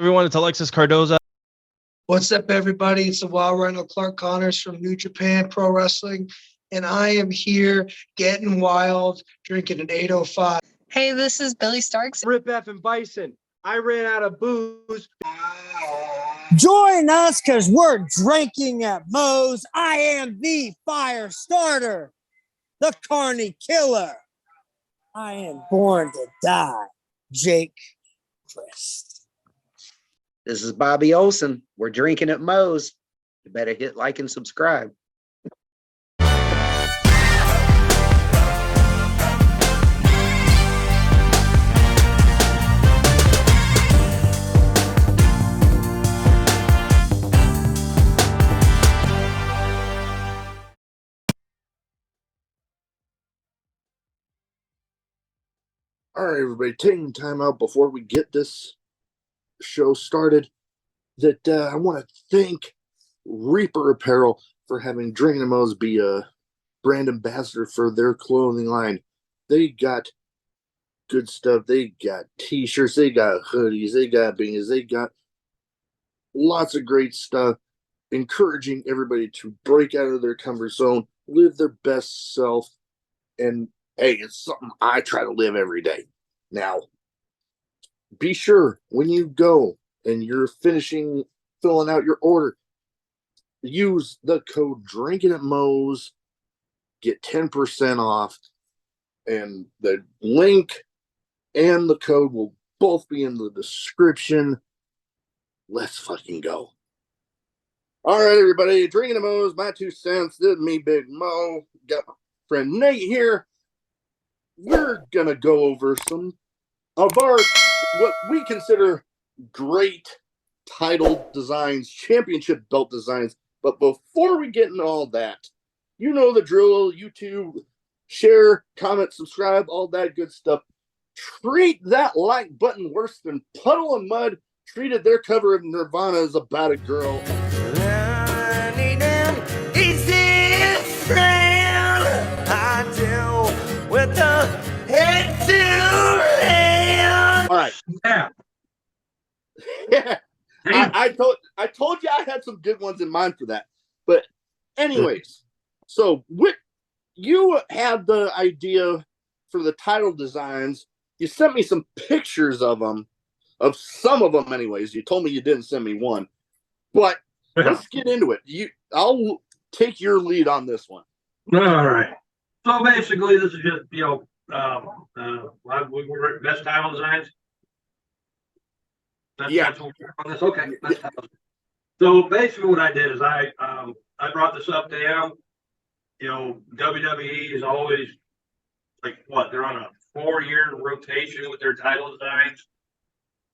Everyone, it's Alexis Cardoza. What's up, everybody? It's the Wild Rhino Clark Connors from New Japan Pro Wrestling, and I am here getting wild, drinking an 805. Hey, this is Billy Starks. Rip F and Bison. I ran out of booze. Join us because we're drinking at Moe's. I am the fire starter, the Carney Killer. I am born to die, Jake Christ. This is Bobby Olson. We're drinking at Moe's. You better hit like and subscribe. All right, everybody, taking time out before we get this show started, that I want to thank Reaper Apparel for having Drinking Mo's be a brand ambassador for their clothing line. They got good stuff. They got t-shirts, they got hoodies, they got beanies, they got lots of great stuff, encouraging everybody to break out of their comfort zone, live their best self, and hey, it's something I try to live every day. Now, be sure when you go and you're filling out your order, use the code Drinking at Moe's, get 10% off, and the link and the code will both be in the description. Let's fucking go. All right, everybody, Drinking at Moe's, my 2 cents. This is me, Big Mo. Got my friend Nate here. We're gonna go over some of our what we consider great title designs, championship belt designs. But before we get into all that, you know the drill. YouTube, share, comment, subscribe, all that good stuff. Treat that like button worse than Puddle of Mud treated their cover of Nirvana as about a girl. With the head to hand. All right. Yeah. I told you I had some good ones in mind for that. But anyways, so you had the idea for the title designs. You sent me some pictures of them, of some of them anyways. You told me you didn't send me one. But let's get into it. I'll take your lead on this one. All right. So basically, this is just, we're best title designs. That's what we're on this. Okay. So basically, what I did is I brought this up to him. WWE is always they're on a 4-year rotation with their title designs.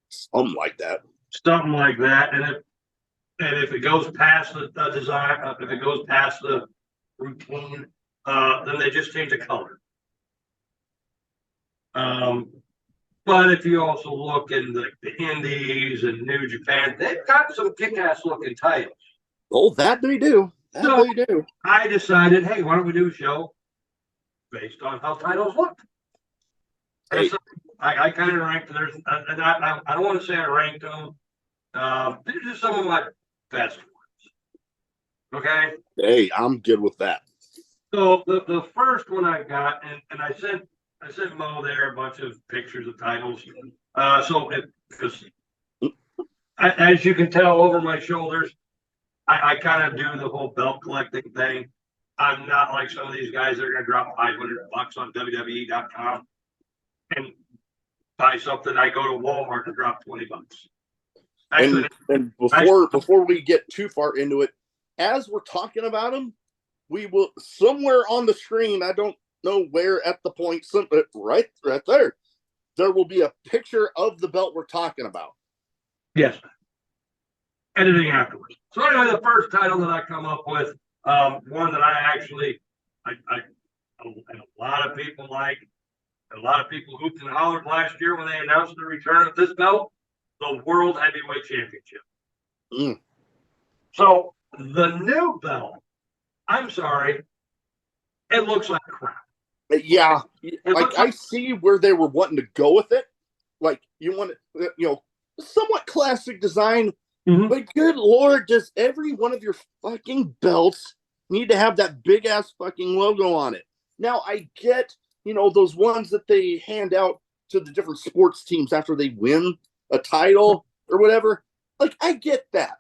Something like that. And if it goes past the design, if it goes past the routine, then they just change the color. But if you also look in the Indies and New Japan, they've got some kick-ass looking titles. Oh, that they do. They do. I decided, hey, why don't we do a show based on how titles look? Hey. So I kind of ranked theirs, and I don't want to say I ranked them. These are some of my best ones. Okay? Hey, I'm good with that. So the first one I got, and I sent Mo there a bunch of pictures of titles. Because as you can tell over my shoulders, I kind of do the whole belt collecting thing. I'm not like some of these guys that are going to drop $500 on WWE.com and buy something. I go to Walmart to drop $20. Actually, and before we get too far into it, as we're talking about them, we will somewhere on the screen. I don't know where at the point. Right there. There will be a picture of the belt we're talking about. Yes. Editing afterwards. So anyway, the first title that I come up with, one that I actually, and a lot of people a lot of people hooped and hollered last year when they announced the return of this belt, the World Heavyweight Championship. So the new belt, I'm sorry, it looks like crap. Yeah, I see where they were wanting to go with it. Like, you want to, somewhat classic design. Mhm. But good Lord, does every one of your fucking belts need to have that big ass fucking logo on it? Now, I get, those ones that they hand out to the different sports teams after they win a title or whatever. Like, I get that.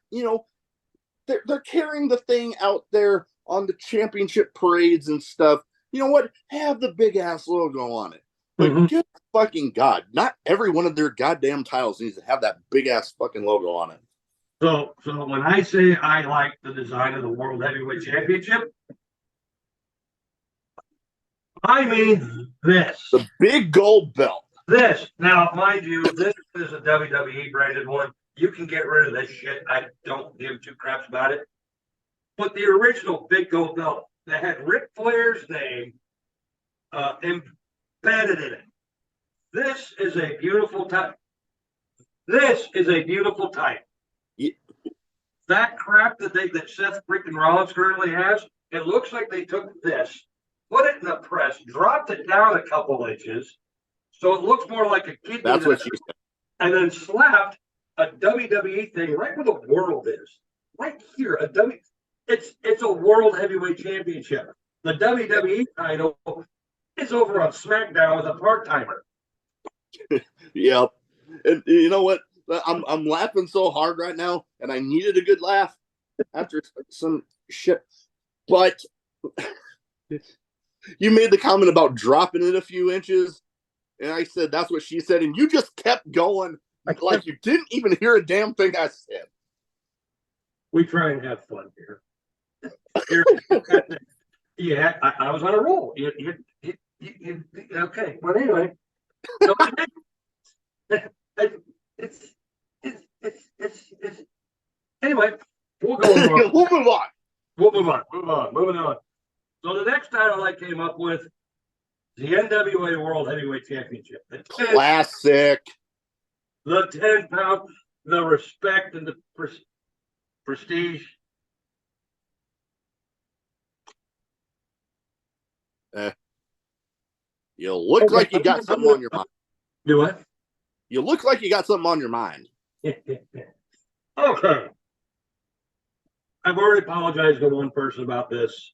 They're carrying the thing out there on the championship parades and stuff. You know what? Have the big ass logo on it. But good fucking God, not every one of their goddamn titles needs to have that big ass fucking logo on it. So when I say I like the design of the World Heavyweight Championship, I mean this. The big gold belt. This. Now, mind you, this is a WWE branded one. You can get rid of this shit. I don't give two craps about it. But the original big gold belt that had Ric Flair's name embedded in it. This is a beautiful type. This is a beautiful type. Yeah. That crap that Seth freaking Rollins currently has, it looks like they took this, put it in the press, dropped it down a couple inches, so it looks more like a kidney. That's what she said. And then slapped a WWE thing right where the world is, right here. It's a World Heavyweight Championship. The WWE title is over on SmackDown with a part timer. Yep. And you know what? I'm laughing so hard right now, and I needed a good laugh after some shit. But you made the comment about dropping it a few inches, and I said that's what she said, and you just kept going like you didn't even hear a damn thing I said. We try and have fun here. Yeah, I was on a roll. Okay, but anyway. So, it's anyway, we'll go on. We'll move on. Moving on. So the next title I came up with, the NWA World Heavyweight Championship. Classic. The 10-pound, the respect and the prestige. You look like you got something on your mind. Do what? You look like you got something on your mind. Okay. I've already apologized to one person about this.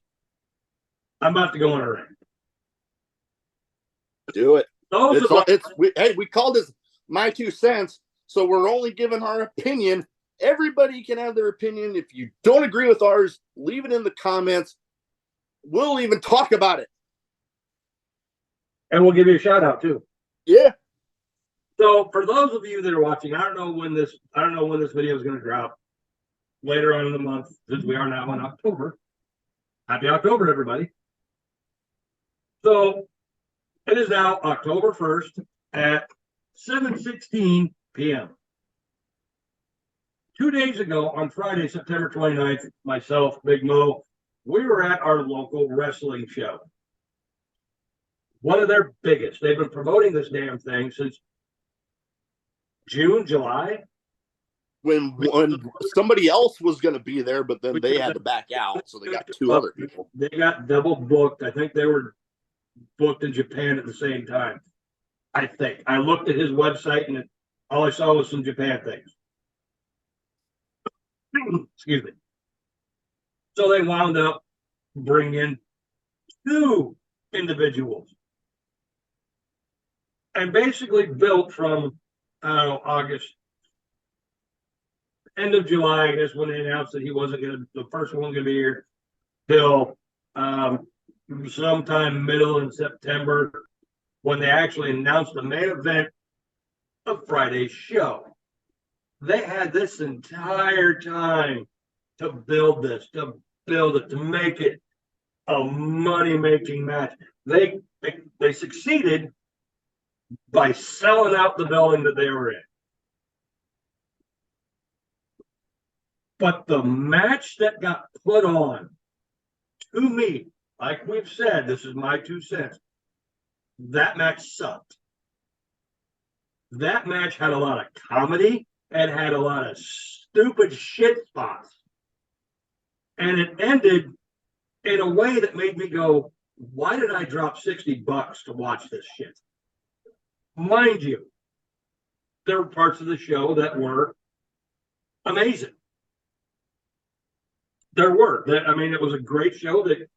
I'm about to go on a rant. Do it. We we call this my 2 cents, so we're only giving our opinion. Everybody can have their opinion. If you don't agree with ours, leave it in the comments. We'll even talk about it. And we'll give you a shout out too. Yeah. So for those of you that are watching, I don't know when this video is going to drop. Later on in the month, since we are now in October. Happy October, everybody. So it is now October 1st at 7:16 p.m. 2 days ago, on Friday, September 29th, myself, Big Mo, we were at our local wrestling show. One of their biggest. They've been promoting this damn thing since June, July. When somebody else was going to be there, but then they had to back out, so they got 2 other people. They got double booked. I think they were booked in Japan at the same time. I think. I looked at his website, and all I saw was some Japan things. Excuse me. So they wound up bringing in 2 individuals. And basically built from, August, end of July, I guess, when they announced that he wasn't going to, the first one was going to be here, till sometime middle in September, when they actually announced the main event of Friday's show. They had this entire time to build this, to make it a money-making match. They succeeded by selling out the building that they were in. But the match that got put on, to me, like we've said, this is my 2 cents, that match sucked. That match had a lot of comedy and had a lot of stupid shit spots. And it ended in a way that made me go, why did I drop $60 to watch this shit? Mind you, there were parts of the show that were amazing. There were. I mean, it was a great show that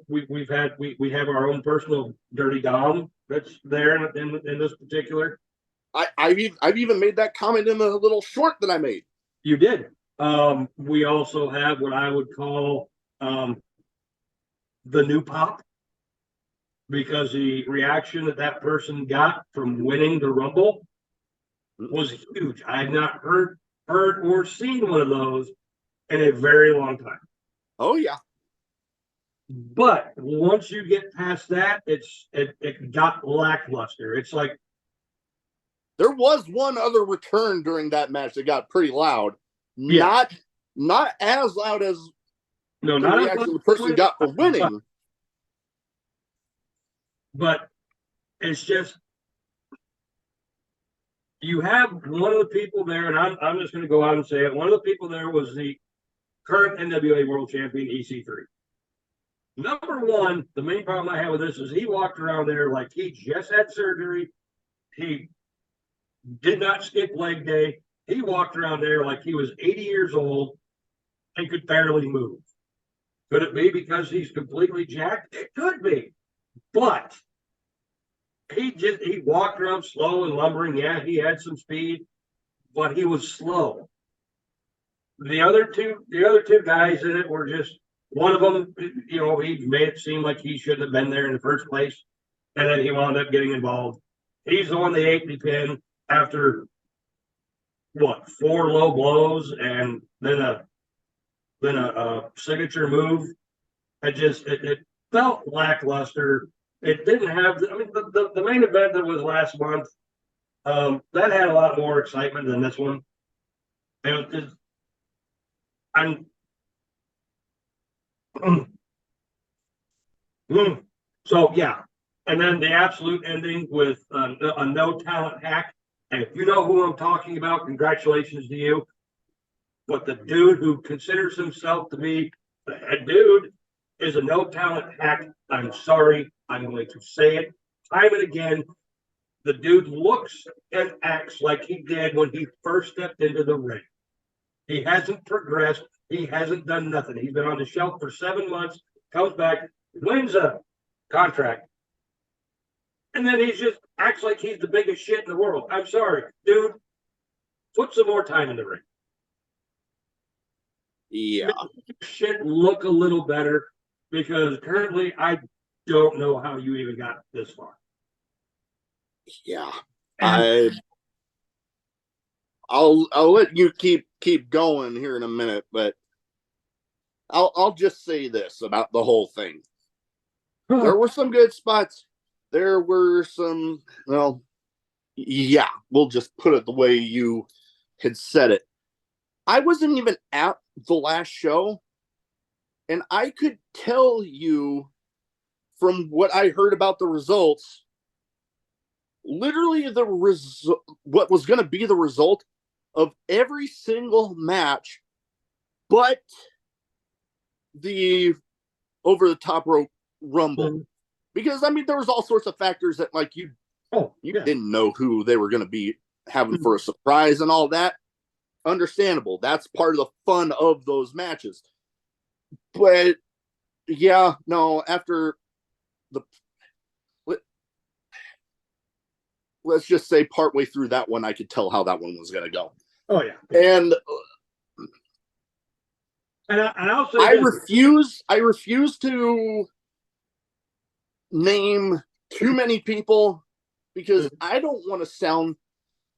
we have our own personal dirty dom that's there in this particular. I've even made that comment in the little short that I made. You did. We also have what I would call the new pop, because the reaction that person got from winning the Rumble was huge. I have not heard or seen one of those in a very long time. Oh yeah. But once you get past that, it got lackluster. It's like there was one other return during that match that got pretty loud. Yeah. Not as loud as no, the not reaction the person got for winning. But it's just you have one of the people there, and I'm just going to go out and say it. One of the people there was the current NWA World Champion, EC3. Number one, the main problem I have with this is he walked around there like he just had surgery. He did not skip leg day. He walked around there like he was 80 years old and could barely move. Could it be because he's completely jacked? It could be. But he walked around slow and lumbering. Yeah, he had some speed, but he was slow. The other two guys in it were just, one of them, he made it seem like he shouldn't have been there in the first place, and then he wound up getting involved. He's the one they ate the pin after 4 low blows and then a signature move. It felt lackluster. It didn't have. I mean, the main event that was last month, that had a lot more excitement than this one. It was so yeah, and then the absolute ending with a no talent hack. And if you know who I'm talking about, congratulations to you. But the dude who considers himself to be the head dude is a no talent hack. I'm sorry. I'm going to say it time and again. The dude looks and acts like he did when he first stepped into the ring. He hasn't progressed. He hasn't done nothing. He's been on the shelf for 7 months, comes back, wins a contract, and then he just acts like he's the biggest shit in the world. I'm sorry, dude. Put some more time in the ring. Yeah. Make shit look a little better, because currently I don't know how you even got this far. Yeah. And I'll let you keep going here in a minute, but I'll just say this about the whole thing. There were some good spots. There were some, well, yeah, we'll just put it the way you had said it. I wasn't even at the last show, and I could tell you from what I heard about the results, literally what was going to be the result of every single match, but the over the top rope rumble. Mm-hmm. Because I mean, there was all sorts of factors that like you didn't know who they were going to be having for a surprise and all that. Understandable. That's part of the fun of those matches. But yeah, no, after let's just say partway through that one, I could tell how that one was going to go. Oh yeah. And I'll say I refuse to name too many people, because I don't want to sound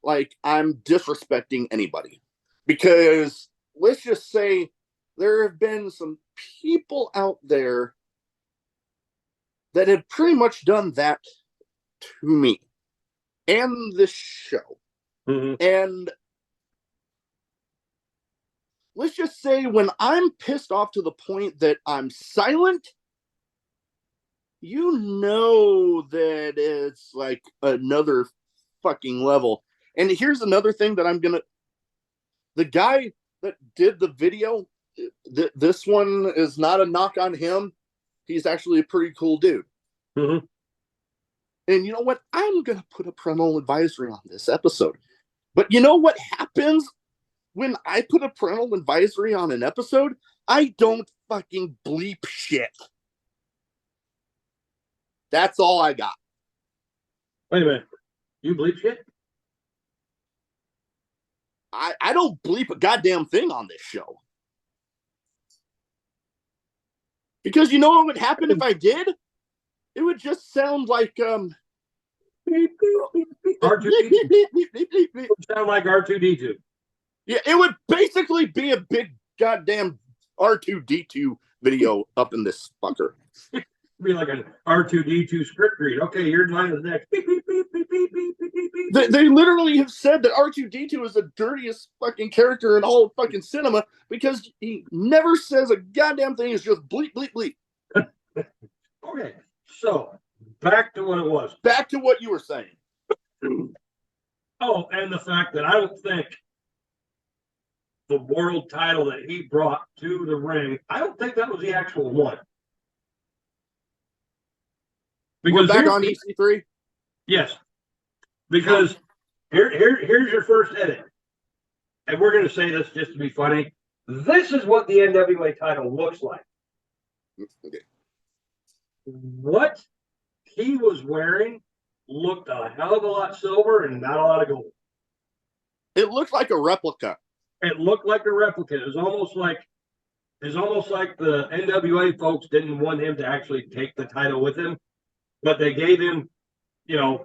like I'm disrespecting anybody. Because let's just say there have been some people out there that have pretty much done that to me and this show. Mm-hmm. And let's just say when I'm pissed off to the point that I'm silent, you know that it's like another fucking level. And here's another thing that the guy that did the video, this one is not a knock on him. He's actually a pretty cool dude. Mm-hmm. And you know what? I'm going to put a parental advisory on this episode. But you know what happens when I put a parental advisory on an episode? I don't fucking bleep shit. That's all I got. Wait a minute. You bleep shit? I don't bleep a goddamn thing on this show. Because you know what would happen if I did? It would just sound like R2D2. Sound like R2D2. Yeah, it would basically be a big goddamn R2D2 video up in this fucker. Be like an R2D2 script read. Okay, your line is next. Beep, beep, beep, beep, beep, beep, beep, beep, beep. They literally have said that R2D2 is the dirtiest fucking character in all of fucking cinema because he never says a goddamn thing. It's just bleep, bleep, bleep. Okay, so back to what it was. Back to what you were saying. Oh, and the fact that I don't think the world title that he brought to the ring, I don't think that was the actual one. We're back on EC3? Yes. Because here's your first edit. And we're going to say this just to be funny. This is what the NWA title looks like. Okay. What he was wearing looked a hell of a lot silver and not a lot of gold. It looked like a replica. It looked like a replica. It was almost like the NWA folks didn't want him to actually take the title with him, but they gave him, and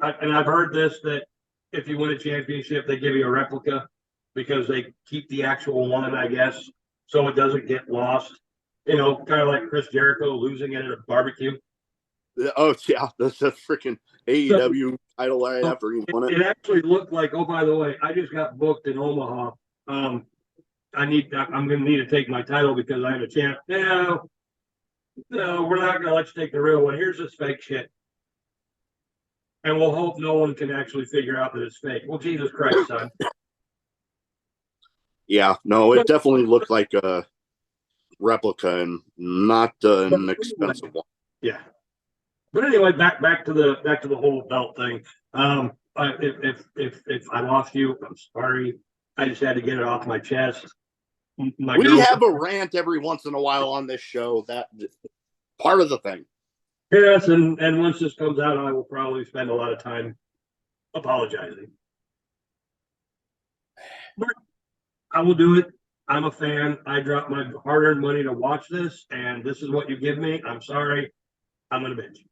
I've heard this, that if you win a championship, they give you a replica because they keep the actual one, I guess, so it doesn't get lost. Kind of like Chris Jericho losing it at a barbecue. Oh, yeah, that's a freaking AEW title right after he won it. It actually looked like, oh, by the way, I just got booked in Omaha. I'm going to need to take my title because I'm a champ. No, we're not going to let you take the real one. Here's this fake shit. And we'll hope no one can actually figure out that it's fake. Well, Jesus Christ, son. Yeah, no, it definitely looked like a replica and not an expensive one. Yeah. But anyway, back to the whole belt thing. If I lost you, I'm sorry. I just had to get it off my chest. We have a rant every once in a while on this show. That part of the thing. Yes, and once this comes out, I will probably spend a lot of time apologizing. But I will do it. I'm a fan. I dropped my hard-earned money to watch this, and this is what you give me. I'm sorry. I'm gonna binge.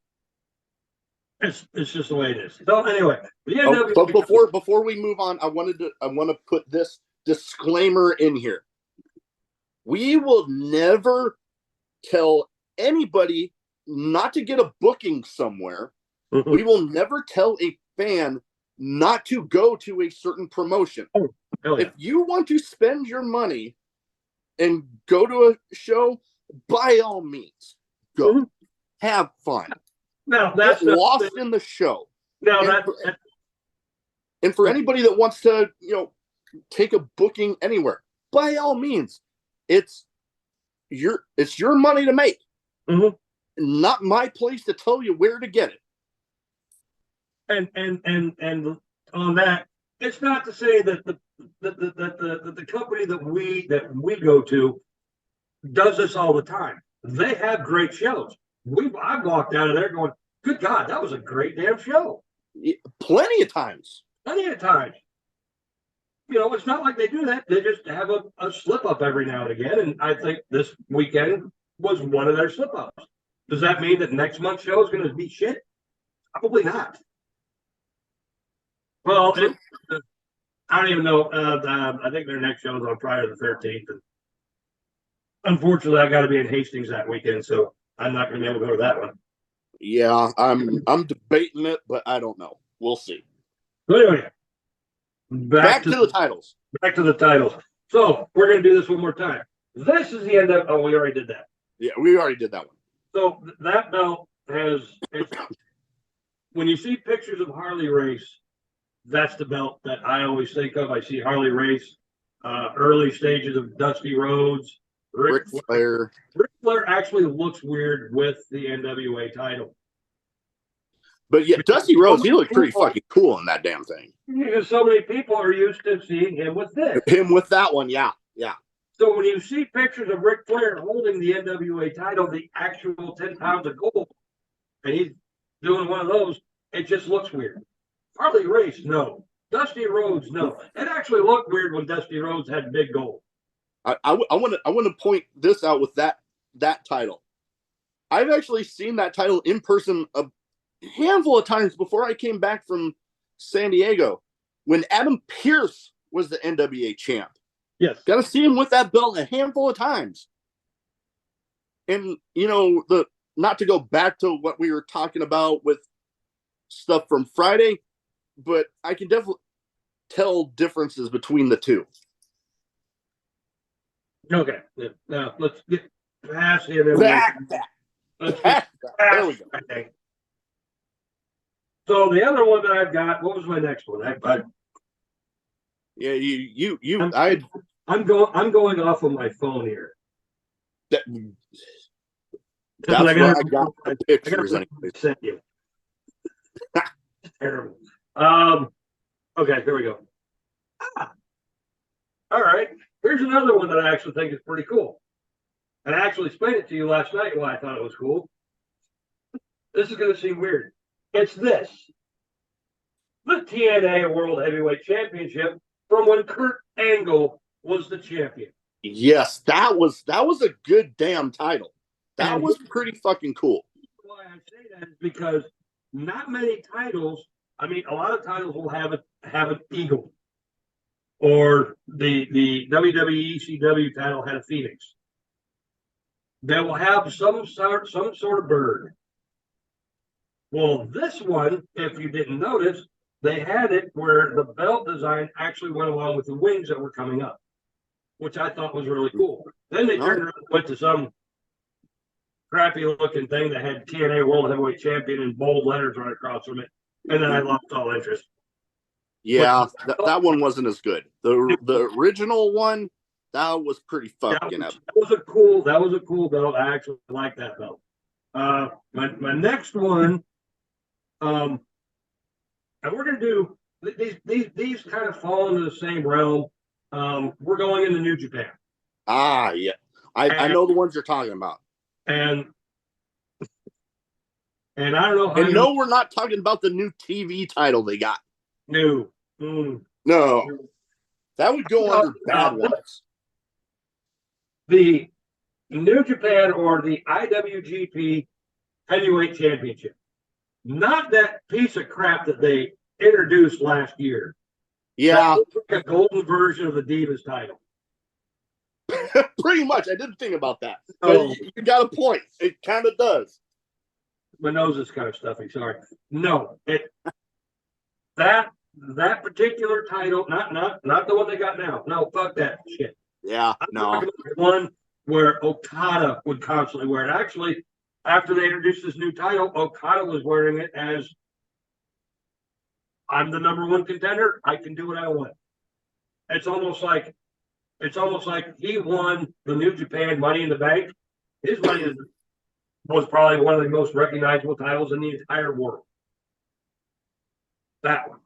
It's just the way it is. So anyway, but before we move on, I want to put this disclaimer in here. We will never tell anybody not to get a booking somewhere. We will never tell a fan not to go to a certain promotion. Oh, yeah. If you want to spend your money and go to a show, by all means, go. Have fun. Now that's lost in the show. Now and for anybody that wants to, take a booking anywhere, by all means, it's your money to make. Not my place to tell you where to get it. And on that, it's not to say that the company that we go to does this all the time. They have great shows. I've walked out of there going, good God, that was a great damn show. Plenty of times. It's not like they do that. They just have a slip up every now and again. And I think this weekend was one of their slip ups. Does that mean that next month's show is going to be shit? Probably not. Well, I don't even know. I think their next show is on Friday the 13th. And unfortunately, I got to be in Hastings that weekend, so I'm not going to be able to go to that one. Yeah, I'm debating it, but I don't know. We'll see. But anyway, back to the titles. Back to the titles. So we're going to do this one more time. This is the end of. Oh, we already did that. Yeah, we already did that one. So that belt when you see pictures of Harley race, that's the belt that I always think of. I see Harley race, early stages of Dusty Rhodes. Ric Flair. Ric Flair actually looks weird with the NWA title. But yeah, Dusty Rhodes, he looked pretty fucking cool in that damn thing. Because so many people are used to seeing him with this. Him with that one, yeah. So when you see pictures of Ric Flair holding the NWA title, the actual 10 pounds of gold, and he's doing one of those, it just looks weird. Harley Race, no. Dusty Rhodes, no. It actually looked weird when Dusty Rhodes had big gold. I want to point this out with that title. I've actually seen that title in person a handful of times before I came back from San Diego when Adam Pearce was the NWA champ. Yes. Got to see him with that belt a handful of times. And, not to go back to what we were talking about with stuff from Friday, but I can definitely tell differences between the two. Okay. Now let's get past the NWA. Let's There we go. Okay. So the other one that I've got, what was my next one? Yeah, I'm going off of my phone here. that's what I got the pictures anyway. Sent you. Terrible. Okay, here we go. All right. Here's another one that I actually think is pretty cool. And I actually explained it to you last night why I thought it was cool. This is going to seem weird. It's this. The TNA World Heavyweight Championship from when Kurt Angle was the champion. Yes, that was a good damn title. That was pretty fucking cool. Why I say that is because not many titles, I mean, a lot of titles will have an eagle. Or the WWE ECW title had a phoenix. They will have some sort of bird. Well, this one, if you didn't notice, they had it where the belt design actually went along with the wings that were coming up, which I thought was really cool. Then they turned around and went to some crappy looking thing that had TNA World Heavyweight Champion in bold letters right across from it. And then I lost all interest. Yeah, that one wasn't as good. The original one, that was pretty fucking epic. That was a cool belt. I actually like that belt. My next one, and we're gonna do these kind of fall into the same realm. We're going into New Japan. Ah, yeah. I know the ones you're talking about. And I don't know how and no, we're not talking about the new TV title they got. No. No. That would go under bad ones. The New Japan or the IWGP Heavyweight Championship. Not that piece of crap that they introduced last year. Yeah. Like a golden version of the Divas title. Pretty much. I didn't think about that. But you got a point. It kind of does. My nose is kind of stuffy. Sorry. No. That particular title, not the one they got now. No, fuck that shit. Yeah, no. One where Okada would constantly wear it. Actually, after they introduced this new title, Okada was wearing it as, I'm the number one contender. I can do what I want. It's almost like he won the New Japan Money in the Bank. His money was probably one of the most recognizable titles in the entire world. That one.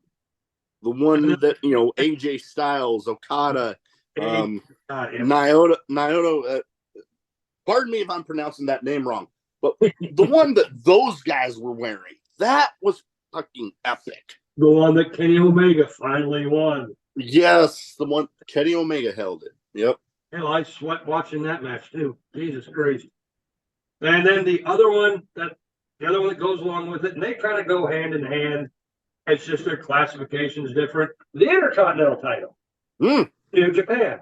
The one that, AJ Styles, Okada, Yeah. Naoto, pardon me if I'm pronouncing that name wrong, but the one that those guys were wearing, that was fucking epic. The one that Kenny Omega finally won. Yes, the one Kenny Omega held it. Yep. Hell, I sweat watching that match too. Jesus Christ. And then the other one that goes along with it, and they kind of go hand in hand. It's just their classification is different. The Intercontinental title. New Japan.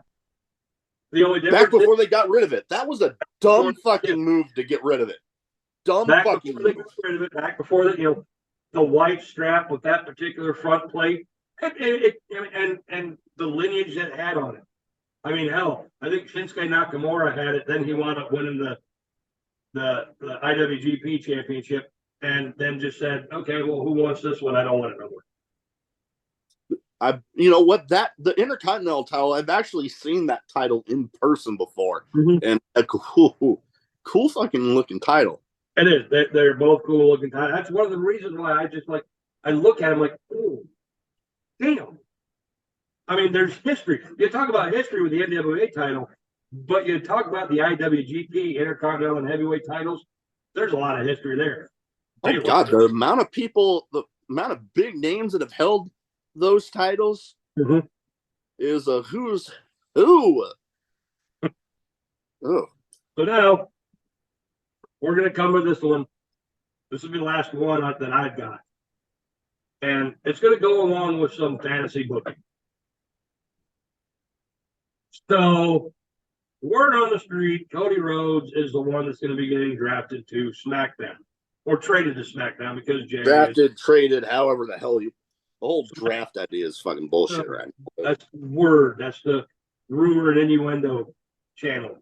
The only difference back before they got rid of it. That was a dumb fucking move to get rid of it. Fucking move. Back before that, the white strap with that particular front plate and the lineage that it had on it. I mean, hell, I think Shinsuke Nakamura had it. Then he wound up winning the IWGP Championship, and then just said, "Okay, well, who wants this one? I don't want it no more." The Intercontinental title, I've actually seen that title in person before, and a cool fucking looking title. It is. They're both cool looking titles. That's one of the reasons why I look at them like, oh, damn. I mean, there's history. You talk about history with the NWA title, but you talk about the IWGP Intercontinental and Heavyweight titles. There's a lot of history there. Oh God, the amount of people, the amount of big names that have held those titles is a who's who. Oh. So now we're gonna cover this one. This will be the last one that I've got, and it's gonna go along with some fantasy booking. So, word on the street, Cody Rhodes is the one that's going to be getting drafted to SmackDown or traded to SmackDown because Jay drafted, traded, however the hell you. The whole draft idea is fucking bullshit, right? That's word. That's the rumor and innuendo channel.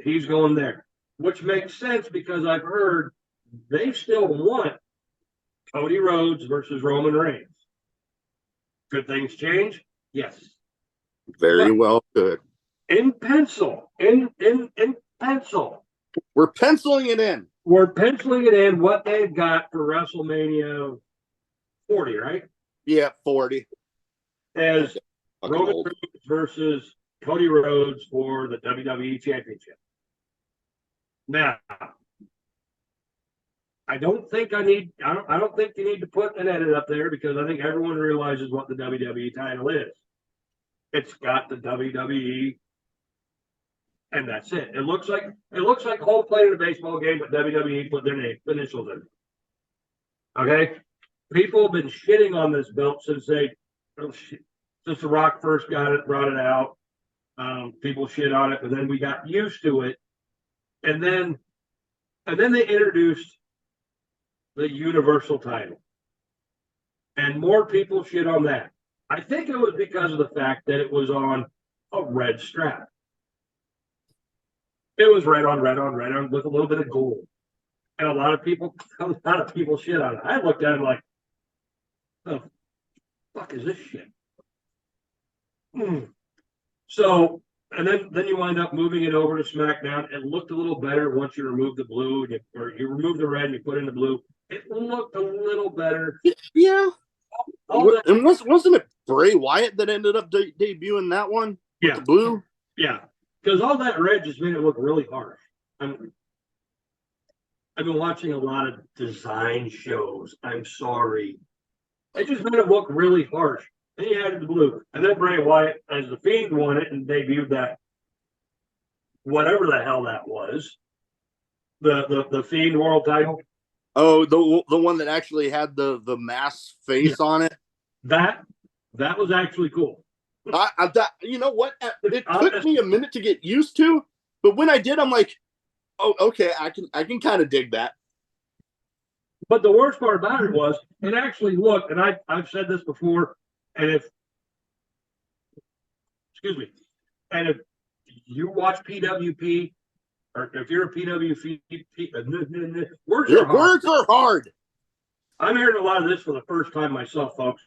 He's going there, which makes sense because I've heard they still want Cody Rhodes versus Roman Reigns. Could things change? Yes. Very well good. In pencil. In pencil. We're penciling it in. We're penciling it in what they've got for WrestleMania 40, right? Yeah, 40. As Roman Reigns versus Cody Rhodes for the WWE Championship. Now, I don't think you need to put an edit up there because I think everyone realizes what the WWE title is. It's got the WWE, and that's it. It looks like home plate in a baseball game, but WWE put their initials in it. Okay, people have been shitting on this belt since The Rock first brought it out. People shit on it, but then we got used to it, and then they introduced the Universal title, and more people shit on that. I think it was because of the fact that it was on a red strap. It was red on with a little bit of gold. And a lot of people shit on it. I looked at it like, the fuck is this shit? So, and then you wind up moving it over to SmackDown. It looked a little better once you remove the blue, or you remove the red and you put in the blue. It looked a little better. Yeah. And wasn't it Bray Wyatt that ended up debuting that one? Yeah. The blue? Yeah. Because all that red just made it look really harsh. I've been watching a lot of design shows. I'm sorry. It just made it look really harsh. Then you added the blue. And then Bray Wyatt, as the Fiend, won it and debuted that, whatever the hell that was, the Fiend World title. Oh, the one that actually had the mask face on it. That was actually cool. You know what? It took me a minute to get used to, but when I did, I'm like, oh, okay, I can kind of dig that. But the worst part about it was it actually looked, and I've said this before, and if you watch PWP, or if you're a PWP, words are hard. I'm hearing a lot of this for the first time myself, folks.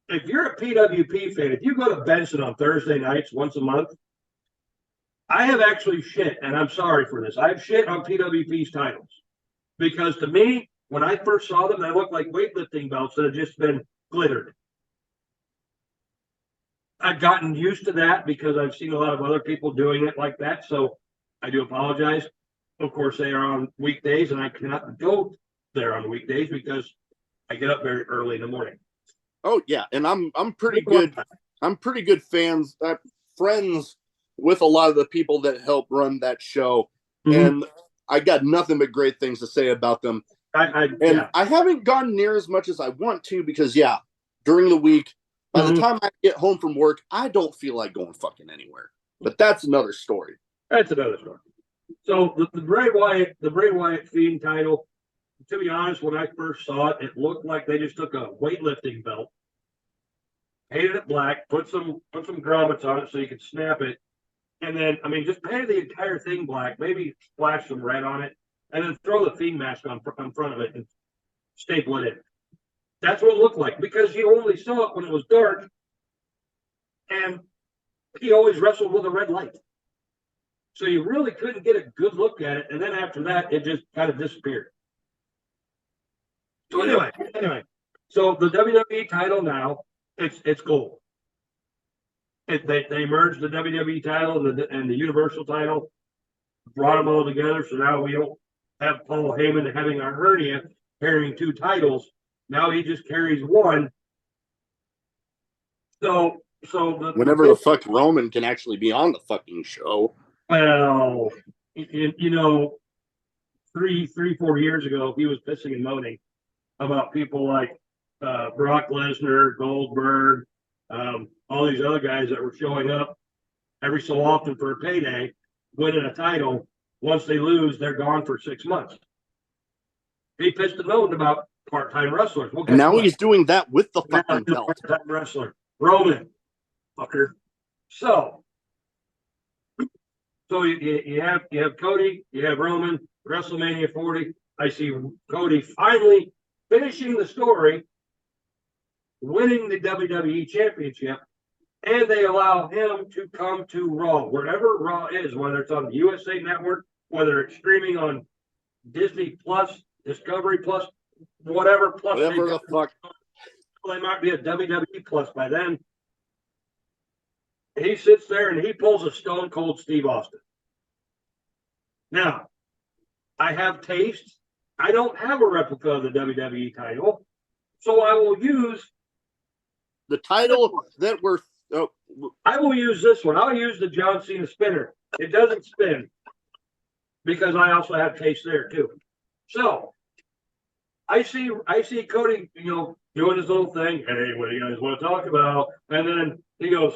If you're a PWP fan, if you go to Benson on Thursday nights once a month, I have actually shit, and I'm sorry for this. I've shit on PWP's titles because to me, when I first saw them, they looked like weightlifting belts that had just been glittered. I've gotten used to that because I've seen a lot of other people doing it like that, so I do apologize. Of course, they are on weekdays, and I cannot go there on weekdays because I get up very early in the morning. Oh yeah, and I'm pretty good. I'm pretty good friends with a lot of the people that help run that show, and I got nothing but great things to say about them. I haven't gone near as much as I want to because during the week, by the time I get home from work, I don't feel like going fucking anywhere. But that's another story. That's another story. So the Bray Wyatt Fiend title, to be honest, when I first saw it, it looked like they just took a weightlifting belt, painted it black, put some grommets on it so you could snap it, and then just painted the entire thing black, maybe splash some red on it, and then throw the Fiend mask on front of it and staple it in. That's what it looked like because you only saw it when it was dark, and he always wrestled with a red light. So you really couldn't get a good look at it. And then after that, it just kind of disappeared. So anyway, so the WWE title now, it's gold. They merged the WWE title and the Universal title, brought them all together. So now we don't have Paul Heyman having a hernia carrying two titles. Now he just carries one. So Whenever the fuck Roman can actually be on the fucking show. Well, you know, 4 years ago, he was pissing and moaning about people like Brock Lesnar, Goldberg, all these other guys that were showing up every so often for a payday, winning a title. Once they lose, they're gone for 6 months. He pissed and moaned about part-time wrestlers. Well, And now what? he's doing that with the Now fucking he's a belt. part-time wrestler, Roman, fucker. So you have Cody, you have Roman, WrestleMania 40. I see Cody finally finishing the story, winning the WWE Championship, and they allow him to come to Raw, wherever Raw is, whether it's on the USA Network, whether it's streaming on Disney Plus, Discovery Plus, whatever plus. Whatever the fuck. They might be a WWE Plus by then. He sits there and he pulls a Stone Cold Steve Austin. Now, I have taste. I don't have a replica of the WWE title, so I will use The title that we're. Oh, I will use this one. I'll use the John Cena spinner. It doesn't spin because I also have taste there too. So I see Cody, doing his little thing. Hey, what do you guys want to talk about? And then he goes,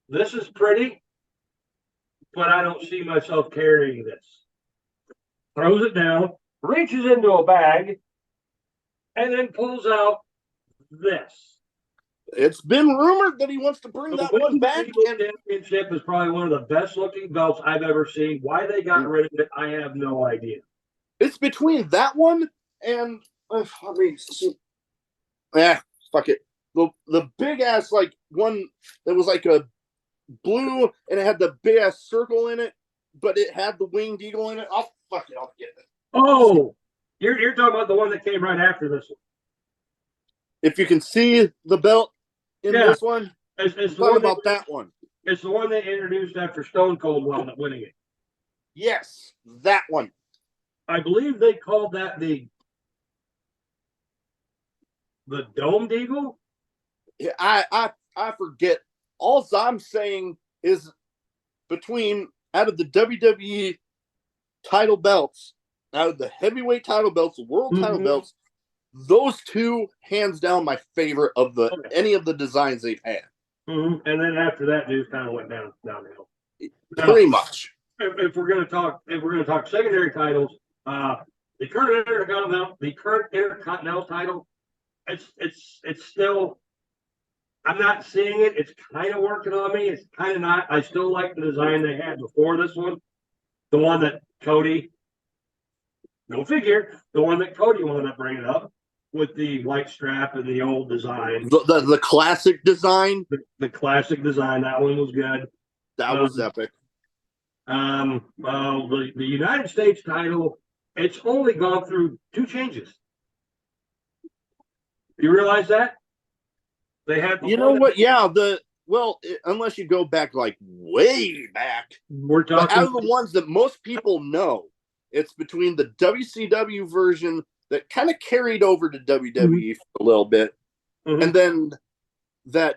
"This is pretty, but I don't see myself carrying this." Throws it down, reaches into a bag, and then pulls out this. it's been rumored that he wants to bring that one back. The championship is probably one of the best looking belts I've ever seen. Why they got rid of it, I have no idea. It's between that one and fuck it. The big ass one that was like a blue and it had the big ass circle in it, but it had the winged eagle in it. I'll get it. Oh, you're talking about the one that came right after this one. If you can see the belt in this one, It's the talking one about that one. It's the one they introduced after Stone Cold wound up winning it. Yes, that one. I believe they called that the Domed Eagle. Yeah, I forget. All I'm saying is out of the WWE title belts, out of the heavyweight title belts, the world title belts, those two hands down my favorite of any of the designs they've had. And then after that, dude kind of went downhill. Pretty much. If we're gonna talk secondary titles, the current Intercontinental title, it's still. I'm not seeing it. It's kind of working on me. It's kind of not. I still like the design they had before this one. The one that Cody, go figure, the one that Cody wound up bringing up with the white strap and the old design. The classic design. The classic design. That one was good. That was epic. The United States title, it's only gone through 2 changes. You realize that? They had. You know what? Yeah. Unless you go back way back, We're talking. but out of the ones that most people know, it's between the WCW version that kind of carried over to WWE for a little bit, and then the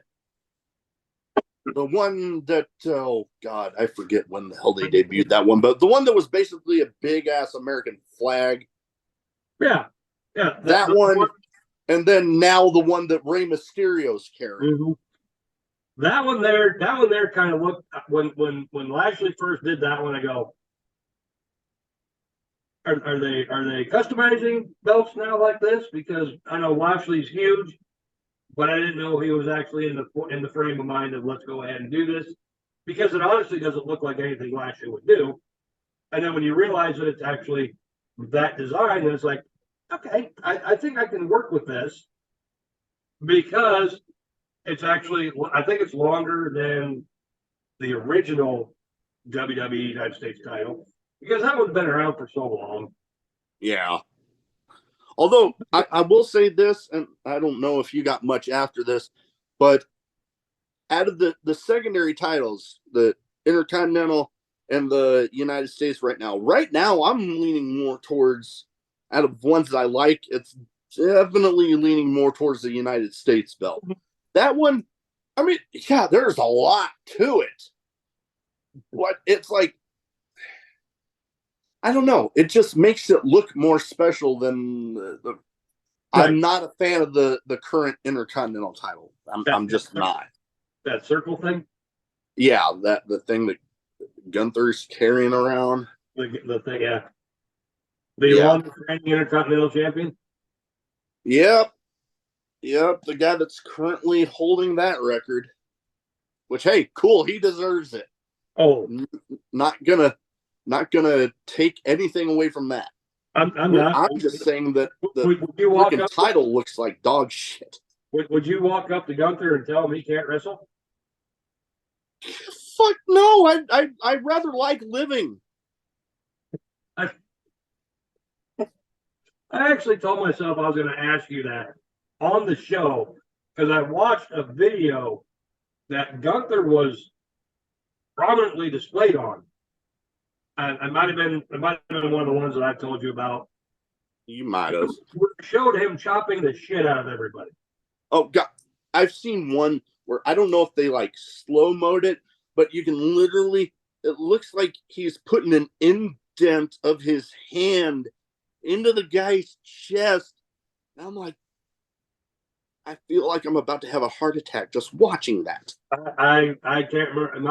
one that, oh God, I forget when the hell they debuted that one, but the one that was basically a big ass American flag. Yeah. That one. And then now the one that Rey Mysterio's carrying. That one there kind of looked when Lashley first did that one. I go, are they customizing belts now like this? Because I know Lashley's huge, but I didn't know he was actually in the frame of mind of let's go ahead and do this, because it honestly doesn't look like anything Lashley would do. And then when you realize that it's actually that design, then it's like, okay, I think I can work with this, because it's actually, I think it's longer than the original WWE United States title because that one's been around for so long. Yeah. Although I will say this, and I don't know if you got much after this, but out of the secondary titles, the Intercontinental and the United States right now I'm leaning more towards, out of ones that I like, it's definitely leaning more towards the United States belt. That one, I mean, yeah, there's a lot to it. But it's like, I don't know. It just makes it look more special than the Right. I'm not a fan of the current Intercontinental title. I'm just not. That circle thing? Yeah, the thing that Gunther's carrying around. The thing, yeah. The Yeah. longest reigning Intercontinental Champion? Yep. The guy that's currently holding that record. Which, hey, cool, he deserves it. Oh, Not gonna take anything away from that. I'm not. I'm just saying that the Would you walk freaking up? title looks like dog shit. Would you walk up to Gunther and tell him he can't wrestle? Fuck no! I'd rather like living. I actually told myself I was going to ask you that on the show because I watched a video that Gunther was prominently displayed on. It might have been one of the ones that I told you about. You might have. Showed him chopping the shit out of everybody. Oh god, I've seen one where I don't know if they like slow mode it, but you can literally. It looks like he's putting an indent of his hand into the guy's chest. And I'm like, I feel like I'm about to have a heart attack just watching that. I can't remember. It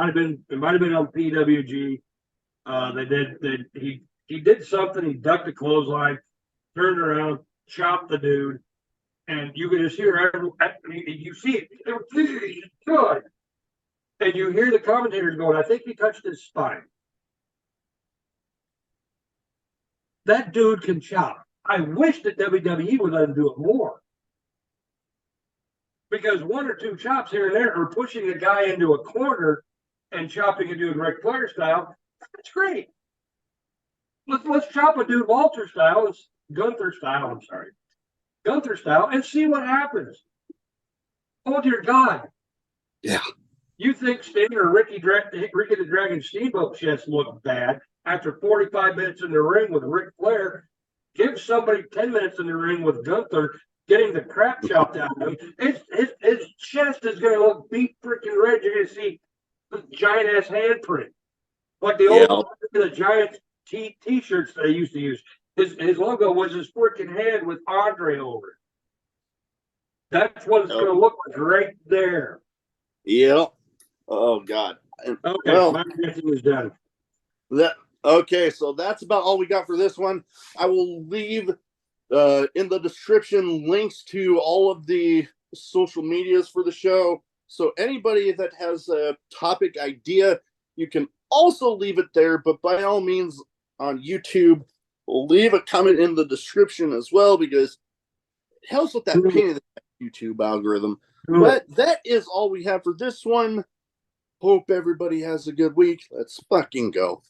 might have been on PWG. He did something. He ducked a clothesline, turned around, chopped the dude, and you can just hear you see it. Good. And you hear the commentators going, I think he touched his spine. That dude can chop. I wish that WWE would let him do it more. Because one or two chops here and there are pushing a guy into a corner and chopping and doing Ric Flair style. That's great. Let's chop a dude Gunther style, and see what happens. Oh dear God. Yeah. You think Sting or Ricky the Dragon Steamboat chest looked bad after 45 minutes in the ring with Ric Flair? Give somebody 10 minutes in the ring with Gunther getting the crap chopped out of him. His chest is going to look beat freaking red. You're going to see the giant ass handprint. Like the giant t-shirts that I used to use. His logo was his freaking hand with Andre over it. That's what it's going to look like right there. Yep. Oh God. Okay, well, my answer is done. Okay, so that's about all we got for this one. I will leave in the description links to all of the social medias for the show. So anybody that has a topic idea, you can also leave it there. But by all means, on YouTube, leave a comment in the description as well, because it helps with that pain in the YouTube algorithm. But that is all we have for this one. Hope everybody has a good week. Let's fucking go.